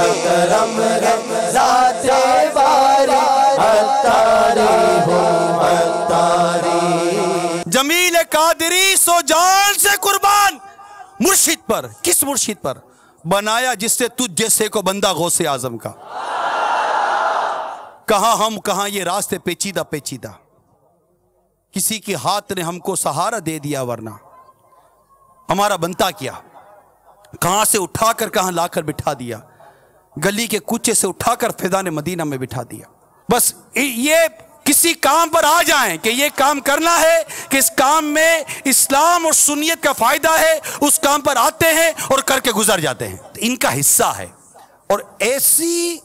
اکرم ہے ذات باری عطاری ہو عطاری. جمیل قادری سو جان سے قربان مرشد پر. کس مرشد پر؟ بنایا جس سے تجھ جیسے کو بندہ غوث اعظم کا. کہاں ہم کہاں یہ راستے پیچیدہ پیچیدہ، کسی کے ہاتھ نے ہم کو سہارا دے دیا، ورنہ ہمارا بنتا کیا. کہاں سے اٹھا کر کہاں لا کر بٹھا دیا، گلی کے کوچے سے اٹھا کر فیضان مدینہ میں بٹھا دیا. بس یہ کسی کام پر آ جائیں کہ یہ کام کرنا ہے، کہ اس کام میں اسلام اور سنیت کا فائدہ ہے، اس کام پر آتے ہیں اور کر کے گزر جاتے ہیں. ان کا حصہ ہے. اور ایسی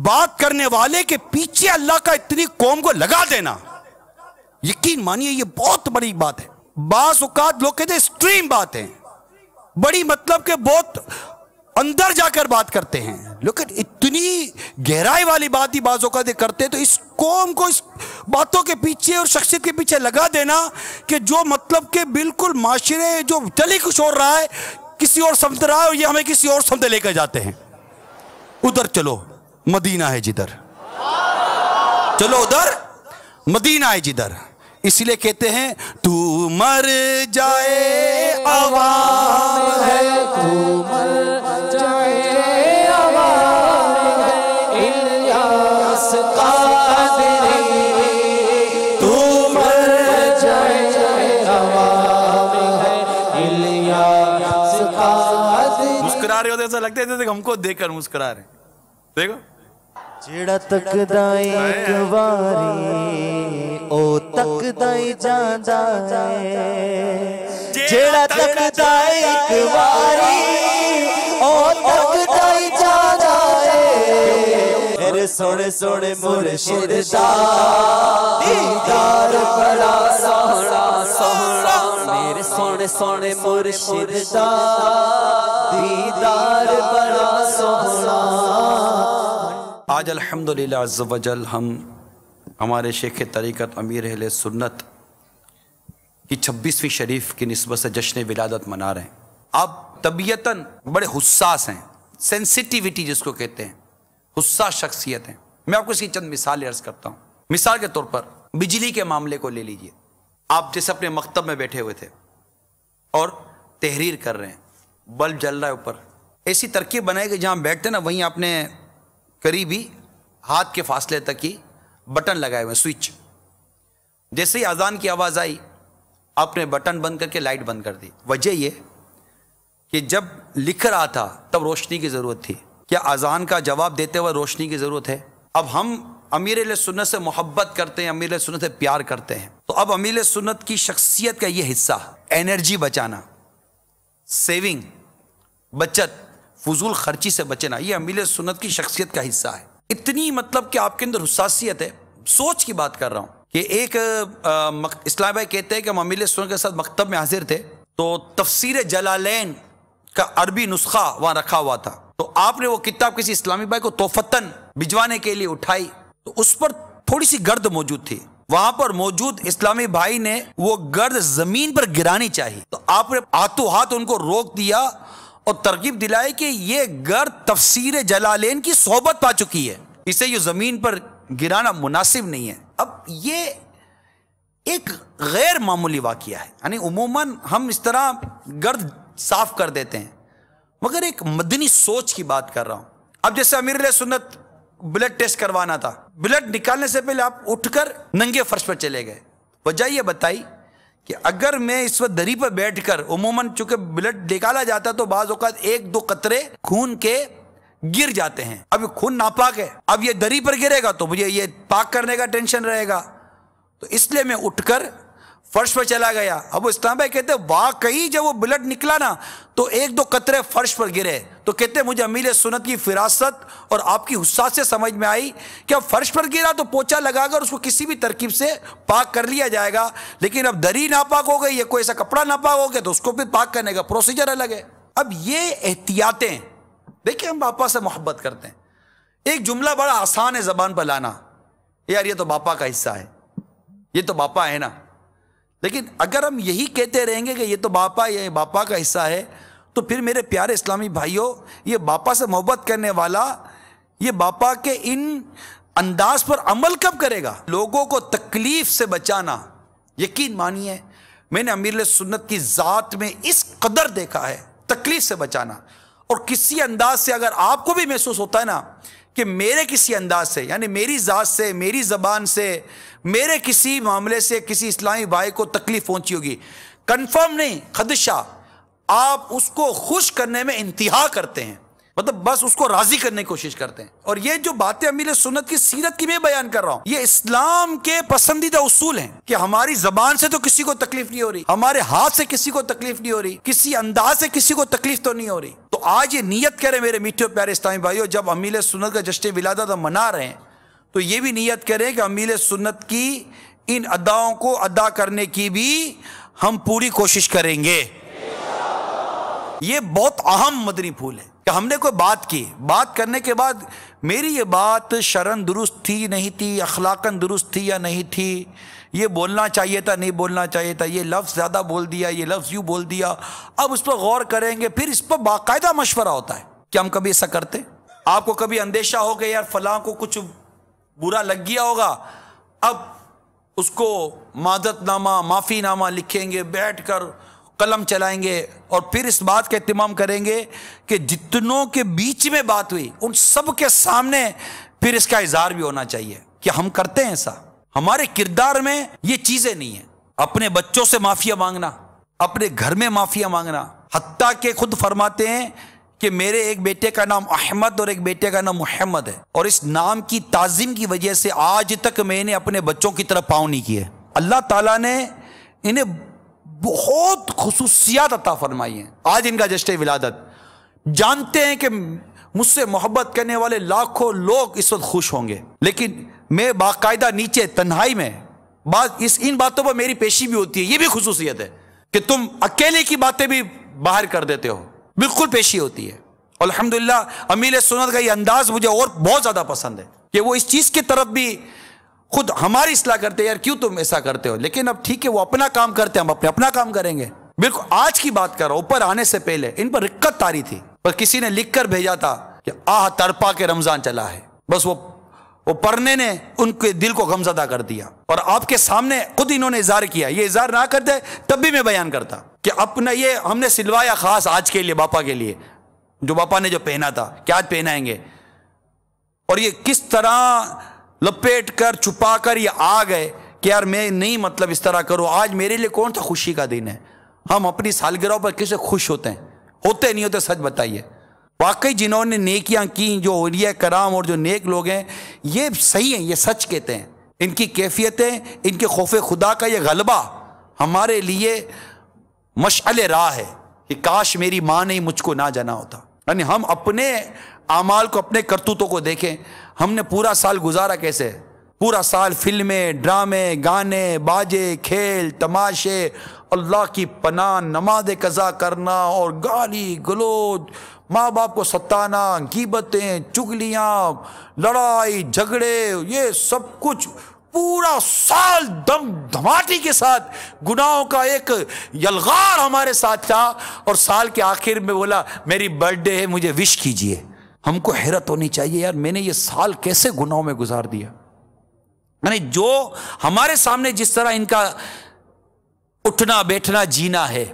بات کرنے والے کے پیچھے اللہ کا اتنی قوم کو لگا دینا، یقین مانیے یہ بہت بڑی بات ہے. بعض اوقات لوگ کہتے ہیں اسٹریم بات ہے، بڑی مطلب کہ بہت اندر جا کر بات کرتے ہیں، لیکن اتنی گہرائی والی بات ہی بعض اوقات کرتے ہیں. تو اس قوم کو اس باتوں کے پیچھے اور شخصیت کے پیچھے لگا دینا کہ جو مطلب کہ بالکل معاشرے جو چلی کچھ اور رہا ہے کسی اور سمت رہا ہے، اور یہ ہمیں کسی اور سمت لے کر جاتے ہیں. ادھر چلو مدینہ ہے جدھر، چلو ادھر مدینہ ہے جدھر. اس لیے کہتے ہیں تو مر جائے عوام ہے، تو مر جائے عوام ہے الیاس قادری. تو مر جائے عوام ہے الیاس قادری. مسکرا رہے ہوتے ایسا لگتا ہے ہم کو دیکھ کر مسکرا رہے. دیکھو جڑا تکدا ایک واری او تکدا ہی جاندا ہے. جڑا تکدا ایک واری او تکدا ہی جاندا ہے. میرے سونے سونے مرشد دا دیدار بڑا سوہنا سوہنا. میرے سونے سونے مرشد دا دیدار بڑا سوہنا. آج الحمدللہ عز و جل ہم ہمارے شیخ طریقت امیر اہل سنت کی 26ویں شریف کی نسبت سے جشن ولادت منا رہے ہیں. آپ طبیعتاً بڑے حساس ہیں، سینسیٹیوٹی جس کو کہتے ہیں، حساس شخصیت ہیں. میں آپ کو اس کی چند مثالیں عرض کرتا ہوں. مثال کے طور پر بجلی کے معاملے کو لے لیجئے. آپ جیسے اپنے مکتب میں بیٹھے ہوئے تھے اور تحریر کر رہے ہیں، بلب جل رہا ہے اوپر. ایسی ترکیب بنائے کہ جہاں بیٹھتے نا وہیں آپ نے قریبی ہاتھ کے فاصلے تک ہی بٹن لگائے ہوئے، سوئچ. جیسے ہی اذان کی آواز آئی آپ نے بٹن بند کر کے لائٹ بند کر دی. وجہ یہ کہ جب لکھ رہا تھا تب روشنی کی ضرورت تھی. کیا اذان کا جواب دیتے ہوئے روشنی کی ضرورت ہے؟ اب ہم امیر اہل سنت سے محبت کرتے ہیں، امیر اہل سنت سے پیار کرتے ہیں، تو اب امیر اہل سنت کی شخصیت کا یہ حصہ انرجی بچانا، سیونگ، بچت، فضول خرچی سے بچنا، یہ امیر سنت کی شخصیت کا حصہ ہے. اتنی مطلب کہ آپ کے اندر حساسیت ہے. سوچ کی بات کر رہا ہوں کہ ایک اسلام بھائی کہتے ہیں کہ ہم امیر سنت کے ساتھ مکتب میں حاضر تھے تو تفسیر جلالین کا عربی نسخہ وہاں رکھا ہوا تھا. تو آپ نے وہ کتاب کسی اسلامی بھائی کو تحفتاً بھجوانے کے لیے اٹھائی تو اس پر تھوڑی سی گرد موجود تھی. وہاں پر موجود اسلامی بھائی نے وہ گرد زمین پر گرانی چاہی تو آپ نے ہاتھوں ہاتھ ان کو روک دیا اور ترغیب دلائی کہ یہ گرد تفسیر جلالین کی صحبت پا چکی ہے، اسے یہ زمین پر گرانا مناسب نہیں ہے. اب یہ ایک غیر معمولی واقعہ ہے. یعنی عموماً ہم اس طرح گرد صاف کر دیتے ہیں، مگر ایک مدنی سوچ کی بات کر رہا ہوں. اب جیسے امیر علیہ سنت بلڈ ٹیسٹ کروانا تھا، بلڈ نکالنے سے پہلے آپ اٹھ کر ننگے فرش پر چلے گئے. وجہ یہ بتائی کہ اگر میں اس وقت دری پر بیٹھ کر، عموماً چونکہ بلڈ نکالا جاتا تو بعض اوقات 1-2 قطرے خون کے گر جاتے ہیں. اب یہ خون ناپاک ہے، اب یہ دری پر گرے گا تو مجھے یہ پاک کرنے کا ٹینشن رہے گا، تو اس لیے میں اٹھ کر فرش پر چلا گیا. اب وہ اسلام بھائی کہتے ہیں واقعی جب وہ بلڈ نکلا نا تو 1-2 قطرے فرش پر گرے، تو کہتے ہیں مجھے امیر سنت کی فراست اور آپ کی حساسیت سمجھ میں آئی کہ اب فرش پر گرا تو پوچھا لگا کر اس کو کسی بھی ترکیب سے پاک کر لیا جائے گا، لیکن اب دری ناپاک ہو گئی یا کوئی ایسا کپڑا ناپاک ہو گیا تو اس کو بھی پاک کرنے کا پروسیجر الگ ہے. اب یہ احتیاطیں دیکھیں، ہم باپا سے محبت کرتے ہیں. ایک جملہ بڑا آسان ہے زبان پر لانا، یار یہ تو باپا کا حصہ ہے، یہ تو باپا ہے نا. لیکن اگر ہم یہی کہتے رہیں گے کہ یہ تو باپا کا حصہ ہے تو پھر میرے پیارے اسلامی بھائیوں، یہ باپا سے محبت کرنے والا یہ باپا کے ان انداز پر عمل کب کرے گا؟ لوگوں کو تکلیف سے بچانا، یقین مانیے میں نے امیر سنت کی ذات میں اس قدر دیکھا ہے، تکلیف سے بچانا۔ اور کسی انداز سے اگر آپ کو بھی محسوس ہوتا ہے نا کہ میرے کسی انداز سے، یعنی میری ذات سے، میری زبان سے، میرے کسی معاملے سے کسی اسلامی بھائی کو تکلیف پہنچی ہوگی، کنفرم نہیں، خدشہ، آپ اس کو خوش کرنے میں انتہا کرتے ہیں، مطلب بس اس کو راضی کرنے کی کوشش کرتے ہیں۔ اور یہ جو باتیں امیر سنت کی سیرت کی میں بیان کر رہا ہوں، یہ اسلام کے پسندیدہ اصول ہیں کہ ہماری زبان سے تو کسی کو تکلیف نہیں ہو رہی، ہمارے ہاتھ سے کسی کو تکلیف نہیں ہو رہی، کسی انداز سے کسی کو تکلیف تو نہیں ہو رہی۔ تو آج یہ نیت کریں میرے میٹھے پیارے اسلامی بھائیوں، جب امیر سنت کا جشن ولادت ہم منا رہے ہیں تو یہ بھی نیت کریں کہ امیر سنت کی ان اداؤں کو ادا کرنے کی بھی ہم پوری کوشش کریں گے۔ یہ بہت اہم مدنی پھول ہے کہ ہم نے کوئی بات کی، بات کرنے کے بعد میری یہ بات شرعاً درست تھی نہیں تھی، اخلاقاً درست تھی یا نہیں تھی، یہ بولنا چاہیے تھا نہیں بولنا چاہیے تھا، یہ لفظ زیادہ بول دیا، یہ لفظ یوں بول دیا، اب اس پر غور کریں گے، پھر اس پر باقاعدہ مشورہ ہوتا ہے۔ کیا ہم کبھی ایسا کرتے؟ آپ کو کبھی اندیشہ ہو گیا یار فلاں کو کچھ برا لگ گیا ہوگا، اب اس کو معذرت نامہ، معافی نامہ لکھیں گے، بیٹھ کر قلم چلائیں گے، اور پھر اس بات کا اہتمام کریں گے کہ جتنوں کے بیچ میں بات ہوئی ان سب کے سامنے پھر اس کا اظہار بھی ہونا چاہیے۔ کیا ہم کرتے ہیں ایسا؟ ہمارے کردار میں یہ چیزیں نہیں ہیں۔ اپنے بچوں سے معافیا مانگنا، اپنے گھر میں معافیا مانگنا، حتیٰ کہ خود فرماتے ہیں کہ میرے ایک بیٹے کا نام احمد اور ایک بیٹے کا نام محمد ہے، اور اس نام کی تعظیم کی وجہ سے آج تک میں نے اپنے بچوں کی طرف پاؤں نہیں کیے۔ اللہ تعالیٰ نے انہیں بہت خصوصیات عطا فرمائی ہیں۔ آج ان کا جشن ولادت، جانتے ہیں کہ مجھ سے محبت کرنے والے لاکھوں لوگ اس وقت خوش ہوں گے، لیکن میں باقاعدہ نیچے تنہائی میں ان باتوں پر میری پیشی بھی ہوتی ہے۔ یہ بھی خصوصیت ہے کہ تم اکیلے کی باتیں بھی باہر کر دیتے ہو، بالکل پیشی ہوتی ہے۔ الحمدللہ امیر سنت کا یہ انداز مجھے اور بہت زیادہ پسند ہے کہ وہ اس چیز کی طرف بھی خود ہماری اصلاح کرتے ہیں، یار کیوں تم ایسا کرتے ہو، لیکن اب ٹھیک ہے وہ اپنا کام کرتے ہیں، ہم اپنا کام کریں گے۔ بالکل آج کی بات کر رہا ہوں، اوپر آنے سے پہلے ان پر رقت تاری تھی، پر کسی نے لکھ کر بھیجا تھا کہ آہ تڑپا کے رمضان چلا ہے، بس وہ پڑھنے نے ان کے دل کو غمزدہ کر دیا، اور آپ کے سامنے خود انہوں نے اظہار کیا۔ یہ اظہار نہ کرتے تب بھی میں بیان کرتا کہ اپنا یہ ہم نے سلوایا خاص آج کے لیے، باپا کے لیے، جو باپا نے جو پہنا تھا کہ آج پہنائیں گے، اور یہ کس طرح لپیٹ کر چھپا کر یہ آ گئے کہ یار میں نہیں مطلب اس طرح کروں۔ آج میرے لیے کون سا خوشی کا دن ہے؟ ہم اپنی سالگرہوں پر کیسے خوش ہوتے ہیں؟ ہوتے نہیں ہوتے؟ سچ بتائیے۔ واقعی جنہوں نے نیکیاں کی، جو اولیاء کرام اور جو نیک لوگ ہیں، یہ صحیح ہیں، یہ سچ کہتے ہیں، ان کی کیفیتیں، ان کے خوف خدا کا یہ غلبہ ہمارے لیے مشعل راہ ہے کہ کاش میری ماں نے مجھ کو نہ جانا ہوتا۔ یعنی ہم اپنے اعمال کو، اپنے کرتوتوں کو دیکھیں، ہم نے پورا سال گزارا کیسے؟ پورا سال فلمیں، ڈرامے، گانے، باجے، کھیل، تماشے، اللہ کی پناہ، نماز قضا کرنا اور گالی گلوچ، ماں باپ کو ستانا، غیبتیں، چگلیاں، لڑائی جھگڑے، یہ سب کچھ پورا سال دم دھماٹی کے ساتھ گناہوں کا ایک یلغار ہمارے ساتھ تھا، اور سال کے آخر میں بولا میری برتھ ڈے ہے مجھے وش کیجئے۔ ہم کو حیرت ہونی چاہیے یار میں نے یہ سال کیسے گناہوں میں گزار دیا۔ یعنی جو ہمارے سامنے جس طرح ان کا اٹھنا بیٹھنا جینا ہے،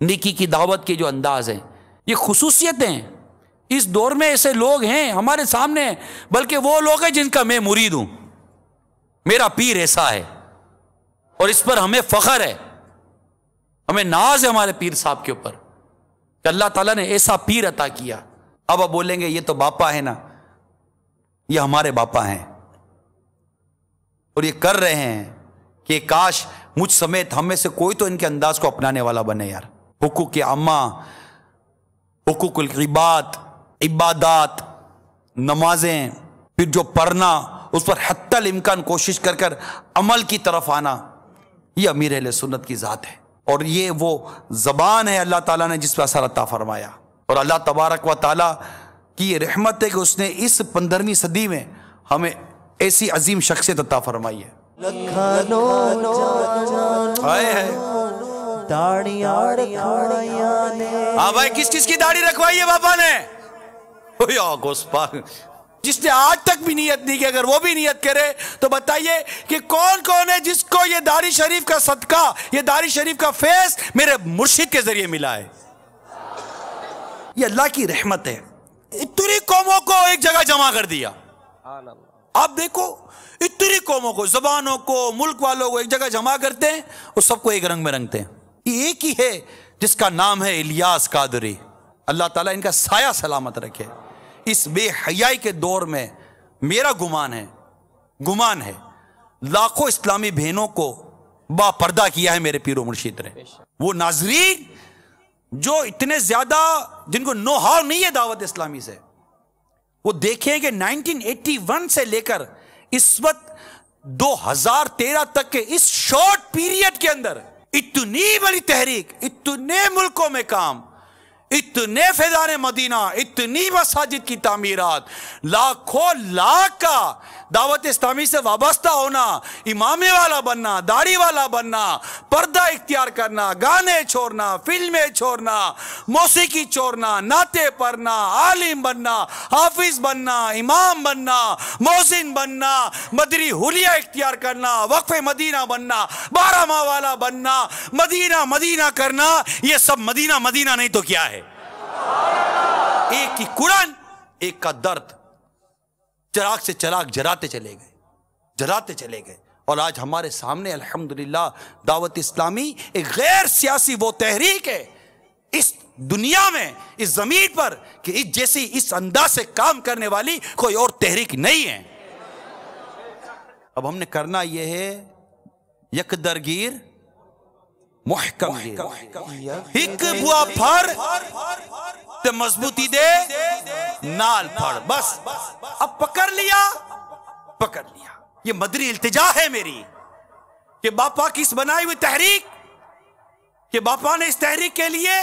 نیکی کی دعوت کے جو انداز ہیں، یہ خصوصیتیں ہیں۔ اس دور میں ایسے لوگ ہیں ہمارے سامنے، بلکہ وہ لوگ ہیں جن کا میں مرید ہوں، میرا پیر ایسا ہے، اور اس پر ہمیں فخر ہے، ہمیں ناز ہے ہمارے پیر صاحب کے اوپر کہ اللہ تعالیٰ نے ایسا پیر عطا کیا۔ اب آپ بولیں گے یہ تو باپا ہے نا، یہ ہمارے باپا ہیں، اور یہ کر رہے ہیں کہ کاش مجھ سمیت ہم میں سے کوئی تو ان کے انداز کو اپنانے والا بنے یار۔ حقوق عامہ، حقوق العباد، عبادات، نمازیں، پھر جو پڑھنا اس پر حتی الامکان کوشش کر کر عمل کی طرف آنا، یہ امیر اہل سنت کی ذات ہے، اور یہ وہ زبان ہے اللہ تعالیٰ نے جس پہ اثر عطا فرمایا۔ اور اللہ تبارک و تعالیٰ کی یہ رحمت ہے کہ اس نے اس 15ویں صدی میں ہمیں ایسی عظیم شخصیت عطا فرمائی ہے۔ داڑیاں رکھوائیاں نے. ہاں بھائی کس کس کی داڑھی رکھوائی ہے باپا نے؟ جس نے آج تک بھی نیت نہیں کی، اگر وہ بھی نیت کرے تو بتائیے کہ کون کون ہے جس کو یہ داڑھی شریف کا صدقہ، یہ داڑھی شریف کا فیض میرے مرشد کے ذریعے ملا ہے. یہ اللہ کی رحمت ہے. اتنی قوموں کو ایک جگہ جمع کر دیا. آپ دیکھو اتنی قوموں کو، زبانوں کو، ملک والوں کو ایک جگہ جمع کرتے ہیں اور سب کو ایک رنگ میں رنگتے ہیں. یہ ایک ہی ہے جس کا نام ہے الیاس قادری. اللہ تعالیٰ ان کا سایہ سلامت رکھے. اس بے حیائی کے دور میں میرا گمان ہے لاکھوں اسلامی بہنوں کو با پردہ کیا ہے میرے پیر و مرشد نے. وہ ناظرین جو اتنے زیادہ جن کو نو ہاؤ نہیں ہے دعوت اسلامی سے، وہ دیکھیں کہ 1981 سے لے کر اس وقت 2013 تک کے اس شارٹ پیریڈ کے اندر اتنی بڑی تحریک، اتنے ملکوں میں کام، اتنے فیضان مدینہ، اتنی مساجد کی تعمیرات، لاکھوں لاکھ کا دعوت اسلامی سے وابستہ ہونا، امامے والا بننا، داڑھی والا بننا، پردہ اختیار کرنا، گانے چھوڑنا، فلمیں چھوڑنا، موسیقی چھوڑنا، نعتیں پڑھنا، عالم بننا، حافظ بننا، امام بننا، مؤذن بننا، مدری حلیہ اختیار کرنا، وقف مدینہ بننا، 12 ماہ والا بننا، مدینہ مدینہ کرنا. یہ سب مدینہ مدینہ نہیں تو کیا ہے؟ ایک کی قرآن، ایک کا درد. چراغ سے چراغ جلاتے چلے گئے. اور آج ہمارے سامنے الحمدللہ دعوت اسلامی ایک غیر سیاسی وہ تحریک ہے اس دنیا میں، اس زمین پر، کہ اس جیسی اس انداز سے کام کرنے والی کوئی اور تحریک نہیں ہے. اب ہم نے کرنا یہ ہے یک درگیر محکم گیر، ہک بوا پھر تے مضبوطی دے نال پھڑ. بس اب پکڑ لیا. یہ مدری التجا ہے میری کہ باپا کی اس بنائی ہوئی تحریک، کہ باپا نے اس تحریک کے لیے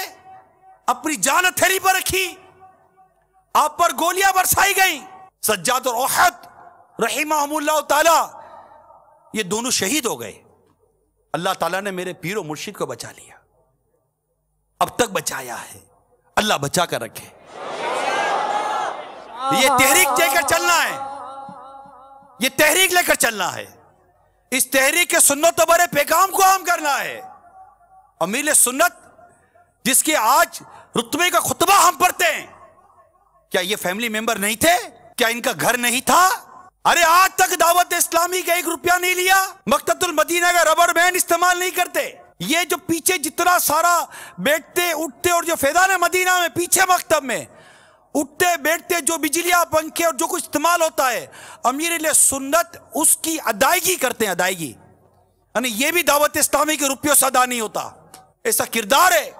اپنی جان ہتھیلی پر رکھی، آپ پر گولیاں برسائی گئیں. سجاد اور احد رحمہم اللہ تعالی یہ دونوں شہید ہو گئے. اللہ تعالیٰ نے میرے پیر و مرشد کو بچا لیا، اب تک بچایا ہے. اللہ بچا کر رکھے. یہ تحریک لے کر چلنا ہے، یہ تحریک لے کر چلنا ہے. اس تحریک کے سنت و برے پیغام کو عام کرنا ہے. امیر سنت جس کے آج رتبے کا خطبہ ہم پڑھتے ہیں، کیا یہ فیملی ممبر نہیں تھے؟ کیا ان کا گھر نہیں تھا؟ ارے آج تک دعوت اسلامی کا 1 روپیہ نہیں لیا. مکتبۃ المدینہ کا ربر بینڈ استعمال نہیں کرتے. یہ جو پیچھے جتنا سارا بیٹھتے اٹھتے، اور جو فیضان مدینہ میں پیچھے مکتب میں اٹھتے بیٹھتے جو بجلیاں پنکھے اور جو کچھ استعمال ہوتا ہے، امیر علیہ سنت اس کی ادائیگی کرتے ہیں. ادائیگی یعنی یہ بھی دعوت اسلامی کے روپیوں سے ادا نہیں ہوتا. ایسا کردار ہے.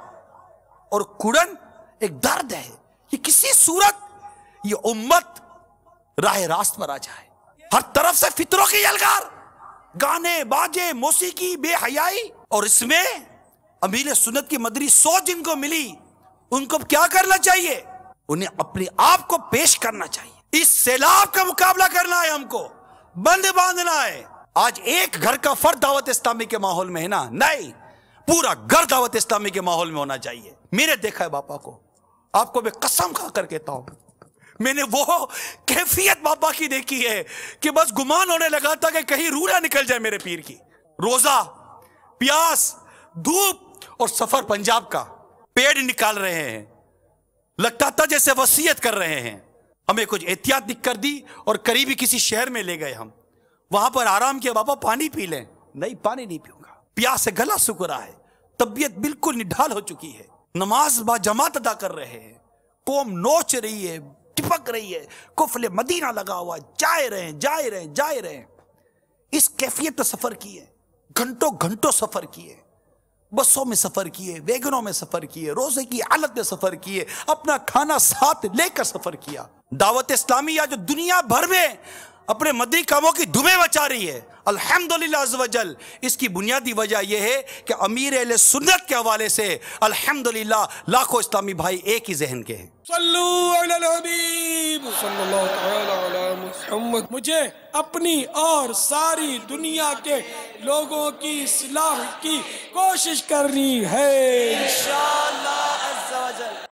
اور کڑن ایک درد ہے کہ کسی صورت یہ امت راہ راست پر آ جائے. ہر طرف سے فطروں کی یلغار، گانے باجے، موسیقی، بے حیائی. اور اس میں امیر سنت کی مدری سوچ جن کو ملی، ان کو کیا کرنا چاہیے؟ انہیں اپنے آپ کو پیش کرنا چاہیے. اس سیلاب کا مقابلہ کرنا ہے، ہم کو بند باندھنا ہے. آج ایک گھر کا فرد دعوت اسلامی کے ماحول میں ہے نا؟ نہیں، پورا گھر دعوت اسلامی کے ماحول میں ہونا چاہیے. میں نے دیکھا ہے باپا کو، آپ کو میں قسم کھا کر کہتا ہوں، میں نے وہ کیفیت باپا کی دیکھی ہے کہ بس گمان ہونے لگا تھا کہ کہیں روح نہ نکل جائے میرے پیر کی. روزہ، پیاس، دھوپ اور سفر پنجاب کا، پیڑ نکال رہے ہیں، لگتا تھا جیسے وصیت کر رہے ہیں. ہمیں کچھ احتیاط کر دی اور قریبی کسی شہر میں لے گئے. ہم وہاں پر آرام کیا، باپا پانی پی لیں. نہیں، پانی نہیں پیوں گا، پیاس سے گلا سوکھ رہا ہے، طبیعت بالکل نڈھال ہو چکی ہے. نماز با جماعت ادا کر رہے ہیں، قوم نوچ رہی ہے، ٹپک رہی ہے، قفل مدینہ لگا ہوا، جائے رہے. اس کیفیت میں سفر کیے، گھنٹوں سفر کیے، بسوں میں سفر کیے، ویگنوں میں سفر کیے، روزے کی حالت میں سفر کیے، اپنا کھانا ساتھ لے کر سفر کیا. دعوت اسلامی یا جو دنیا بھر میں اپنے مدنی کاموں کی دھومیں مچا رہی ہے الحمدللہ عز و جل۔ اس کی بنیادی وجہ یہ ہے کہ امیر اہل سنت کے حوالے سے الحمدللہ لاکھوں اسلامی بھائی ایک ہی ذہن کے ہیں۔ صلو علی الحبیب صلی اللہ تعالی علی محمد۔ مجھے اپنی اور ساری دنیا کے لوگوں کی اصلاح کی کوشش کرنی ہے انشاءاللہ۔